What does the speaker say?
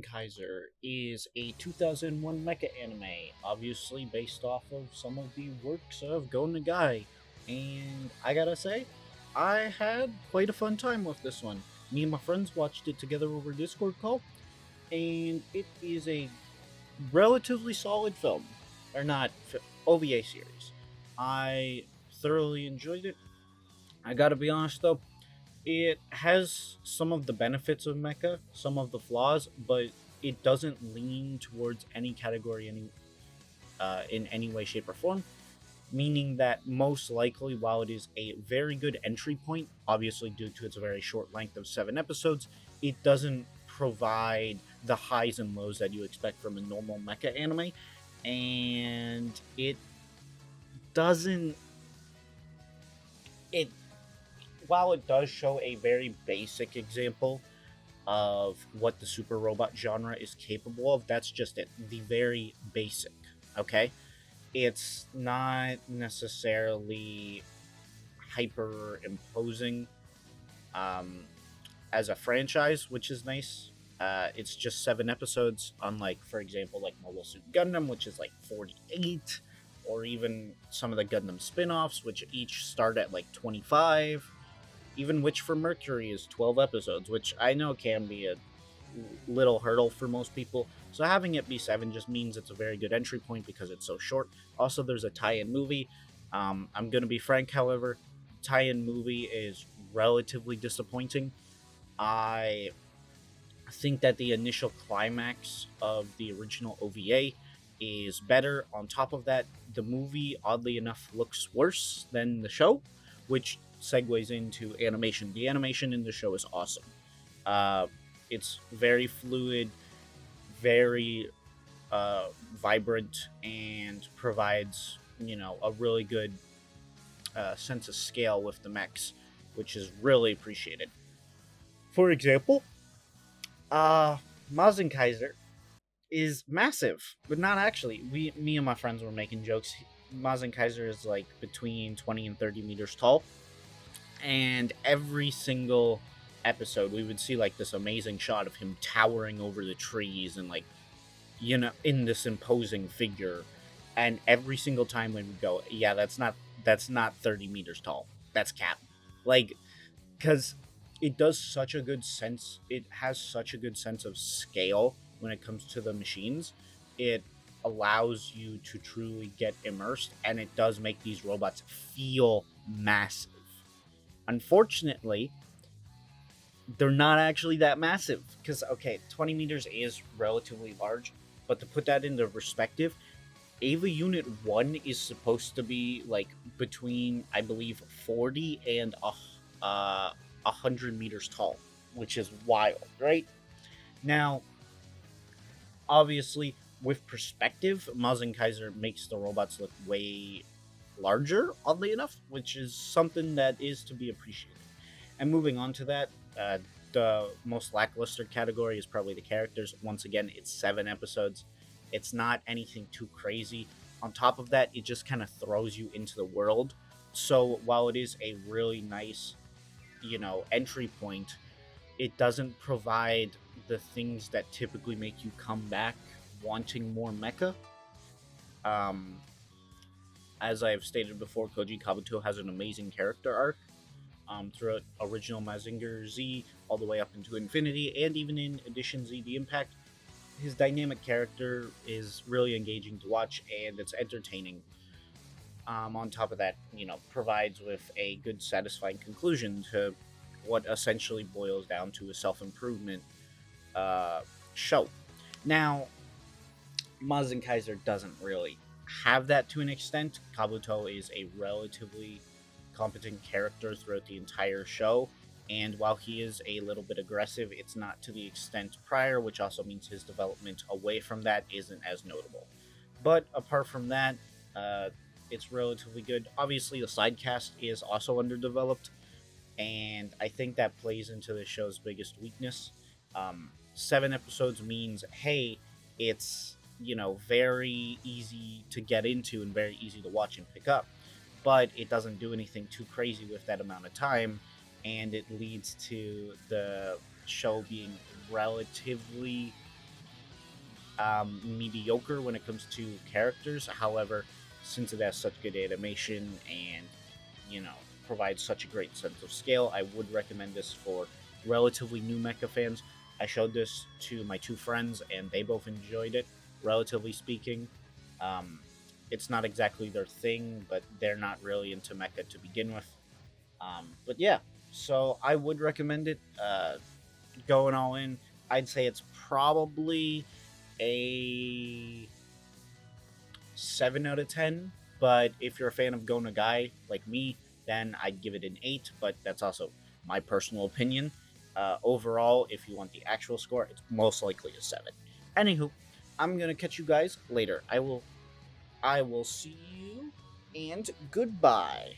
Kaiser is a 2001 mecha anime, obviously based off of some of the works of Donagai. And I gotta say, I had quite a fun time with this one. Me and my friends watched it together over Discord call, and it is a relatively solid film. Or not, OVA series. I thoroughly enjoyed it. I gotta be honest though, it has some of the benefits of mecha, some of the flaws, but it doesn't lean towards any category in any way, shape, or form. Meaning that most likely, while it is a very good entry point, obviously due to its very short length of 7 episodes, it doesn't provide the highs and lows that you expect from a normal mecha anime, and doesn't it while it does show a very basic example of what the super robot genre is capable of. That's just it. The very basic. Okay? It's not necessarily hyper imposing um, as a franchise, which is nice. It's just 7 episodes, unlike, for example, like Mobile Suit Gundam, which is like 48, or even some of the Gundam spin offs, which each start at like 25. Even Witch for Mercury is 12 episodes, which I know can be a little hurdle for most people. So having it be 7 just means it's a very good entry point because it's so short. Also, there's a tie-in movie. I'm gonna be frank, however, tie-in movie is relatively disappointing. I think that the initial climax of the original OVA is better. On top of that, the movie, oddly enough, looks worse than the show, which segues into animation. The animation in the show is awesome. Uh, it's very fluid, very vibrant, and provides a really good sense of scale with the mechs, which is really appreciated. For example, uh, Mazinkaiser is massive, but not actually. Me and my friends were making jokes. Mazinkaiser is like between 20 and 30 meters tall, and every single episode we would see like this amazing shot of him towering over the trees and like in this imposing figure, and every single time when we go, yeah, that's not 30 meters tall, that's cap, like, because it has such a good sense of scale when it comes to the machines. It allows you to truly get immersed, and it does make these robots feel massive. Unfortunately, they're not actually that massive because, okay, 20 meters is relatively large, but to put that into perspective, Ava Unit 1 is supposed to be like between, I believe, 40 and 100 meters tall, which is wild, right? Now, obviously, with perspective, Mazinkaiser makes the robots look way larger, oddly enough, which is something that is to be appreciated. And moving on to that, the most lackluster category is probably the characters. Once again, it's 7 episodes. It's not anything too crazy. On top of that, it just kind of throws you into the world. So while it is a really nice, entry point, it doesn't provide the things that typically make you come back wanting more mecha. Um, as I have stated before, Koji Kabuto has an amazing character arc throughout original Mazinger Z all the way up into Infinity, and even in Edition Z The Impact. His dynamic character is really engaging to watch, and it's entertaining. On top of that, provides with a good, satisfying conclusion to what essentially boils down to a self improvement uh, show. Now, Mazinkaiser doesn't really have that to an extent. Kabuto is a relatively competent character throughout the entire show, and while he is a little bit aggressive, it's not to the extent prior, which also means his development away from that isn't as notable. But apart from that, uh, it's relatively good. Obviously, the side cast is also underdeveloped, and I think that plays into the show's biggest weakness. 7 episodes means, hey, it's very easy to get into and very easy to watch and pick up, but it doesn't do anything too crazy with that amount of time, and it leads to the show being relatively mediocre when it comes to characters. However, since it has such good animation and, you know, provides such a great sense of scale, I would recommend this for relatively new mecha fans. I showed this to my two friends and they both enjoyed it, relatively speaking. Um, it's not exactly their thing, but they're not really into mecha to begin with. But yeah, so I would recommend it. Going all in, I'd say it's probably a 7 out of 10. But if you're a fan of Donagai like me, then I'd give it an 8. But that's also my personal opinion. Overall, if you want the actual score, it's most likely a 7. Anywho, I'm gonna catch you guys later. I will see you and goodbye.